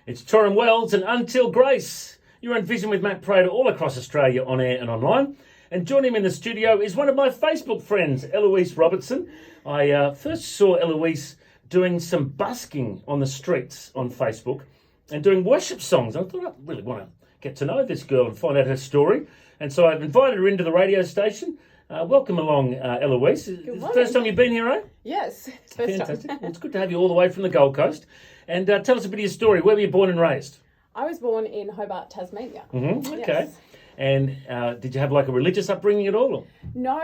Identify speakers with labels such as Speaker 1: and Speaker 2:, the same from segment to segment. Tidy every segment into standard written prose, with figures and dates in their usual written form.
Speaker 1: It's Torrin Wells and Until Grace. You're on Vision with Matt Prater all across Australia on air and online. And joining him in the studio is one of my Facebook friends, Eloise Robertson. I first saw Eloise doing some busking on the streets on Facebook and doing worship songs. I thought I really want to get to know this girl and find out her story. And so I've invited her into the radio station. Welcome along, Eloise. It's the first time you've been here, eh?
Speaker 2: Yes, it's first
Speaker 1: Fantastic.
Speaker 2: time.
Speaker 1: Well, it's good to have you all the way from the Gold Coast. And tell us a bit of your story. Where were you born and raised?
Speaker 2: I was born in Hobart, Tasmania.
Speaker 1: Mm-hmm. Okay.
Speaker 2: Yes.
Speaker 1: And did you have like a religious upbringing at all? Or?
Speaker 2: No,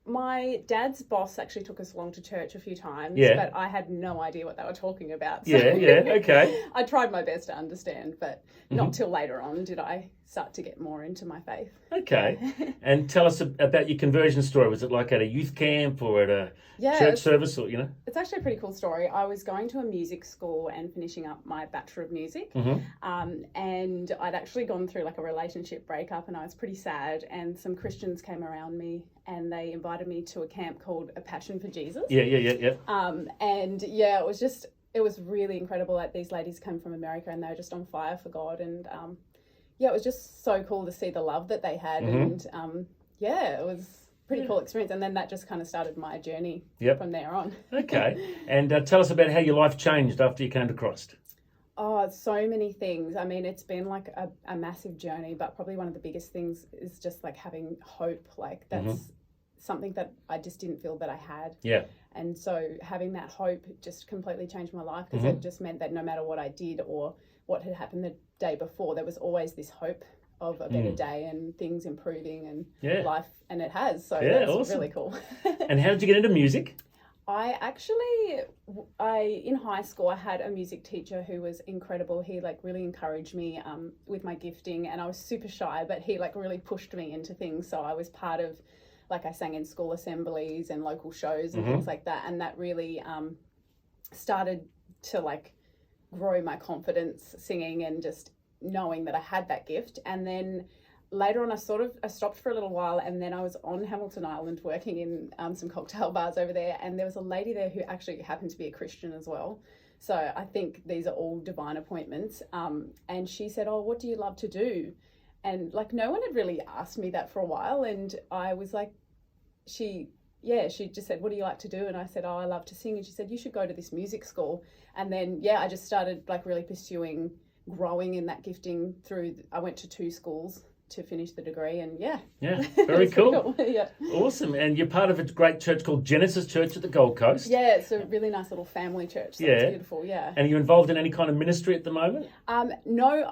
Speaker 2: my dad's boss actually took us along to church a few times,
Speaker 1: Yeah.
Speaker 2: but I had no idea what they were talking about. So
Speaker 1: Yeah, okay.
Speaker 2: I tried my best to understand, but not till later on did I start to get more into my faith.
Speaker 1: Okay. And tell us about your conversion story. Was it like at a youth camp or at a church service or,
Speaker 2: It's actually a pretty cool story. I was going to a music school and finishing up my Bachelor of Music.
Speaker 1: Mm-hmm.
Speaker 2: And I'd actually gone through like a relationship breakup and I was pretty sad. And some Christians came around me and they invited me to a camp called A Passion for Jesus.
Speaker 1: Yeah.
Speaker 2: And yeah, it was really incredible. Like these ladies come from America and they were just on fire for God. And it was just so cool to see the love that they had.
Speaker 1: Mm-hmm.
Speaker 2: And it was pretty cool experience. And then that just kind of started my journey from there on.
Speaker 1: Okay. And tell us about how your life changed after you came to Christ.
Speaker 2: Oh, so many things. I mean, it's been like a massive journey, but probably one of the biggest things is just like having hope. Like that's something that I just didn't feel that I had.
Speaker 1: Yeah.
Speaker 2: And so having that hope just completely changed my life because it just meant that no matter what I did or what had happened the day before, there was always this hope of a better day and things improving and life, and it has. So that's
Speaker 1: awesome.
Speaker 2: really cool.
Speaker 1: And how did you get into music?
Speaker 2: In high school, I had a music teacher who was incredible. He like really encouraged me with my gifting, and I was super shy, but he like really pushed me into things. So I was part of, like I sang in school assemblies and local shows and things like that. And that really started to like grow my confidence singing and just knowing that I had that gift. And then later on, I stopped for a little while, and then I was on Hamilton Island working in some cocktail bars over there, and there was a lady there who actually happened to be a Christian as well. So I think these are all divine appointments. And she said, "Oh, what do you love to do?" And like no one had really asked me that for a while, and I was like, she just said, "What do you like to do?" And I said, "Oh, I love to sing." And she said, "You should go to this music school." And then I just started like really pursuing growing in that gifting I went to 2 schools to finish the degree, and
Speaker 1: very cool.
Speaker 2: Yeah,
Speaker 1: awesome. And you're part of a great church called Genesis Church at the Gold Coast.
Speaker 2: Yeah, it's a really nice little family church. So it's beautiful. Yeah.
Speaker 1: And are you involved in any kind of ministry at the moment?
Speaker 2: No,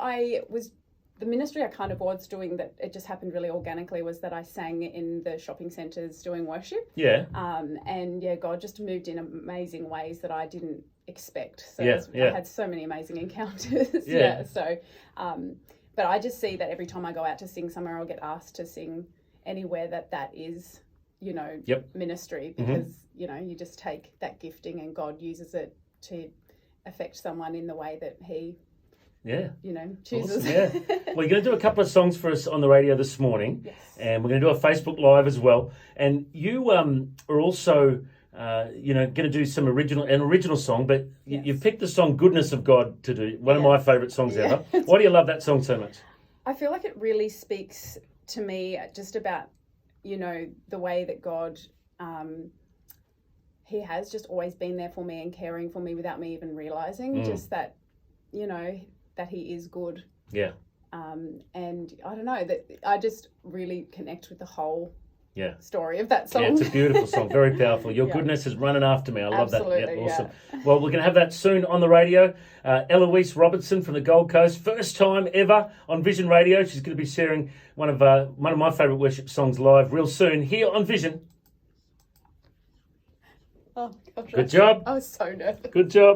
Speaker 2: the ministry I kind of was doing, that it just happened really organically, was that I sang in the shopping centres doing worship.
Speaker 1: Yeah.
Speaker 2: And God just moved in amazing ways that I didn't expect. So I had so many amazing encounters. So but I just see that every time I go out to sing somewhere, I'll get asked to sing anywhere that is, ministry, because, you just take that gifting and God uses it to affect someone in the way that he, chooses.
Speaker 1: Awesome, Well, you're going to do a couple of songs for us on the radio this morning.
Speaker 2: Yes.
Speaker 1: And we're going to do a Facebook Live as well. And you are also... going to do an original song, but you've picked the song "Goodness of God" to do. One of my favourite songs ever. Why do you love that song so much?
Speaker 2: I feel like it really speaks to me just about, the way that God, he has just always been there for me and caring for me without me even realising. Just that, that he is good.
Speaker 1: Yeah.
Speaker 2: And I don't know, that I just really connect with the whole story of that song.
Speaker 1: Yeah, it's a beautiful song, very powerful. Your goodness is running after me. I love that. Yeah, awesome. Well, we're going to have that soon on the radio. Eloise Robertson from the Gold Coast, first time ever on Vision Radio. She's going to be sharing one of my favourite worship songs live real soon here on Vision.
Speaker 2: Oh, gosh.
Speaker 1: Good job.
Speaker 2: I was so nervous.
Speaker 1: Good job.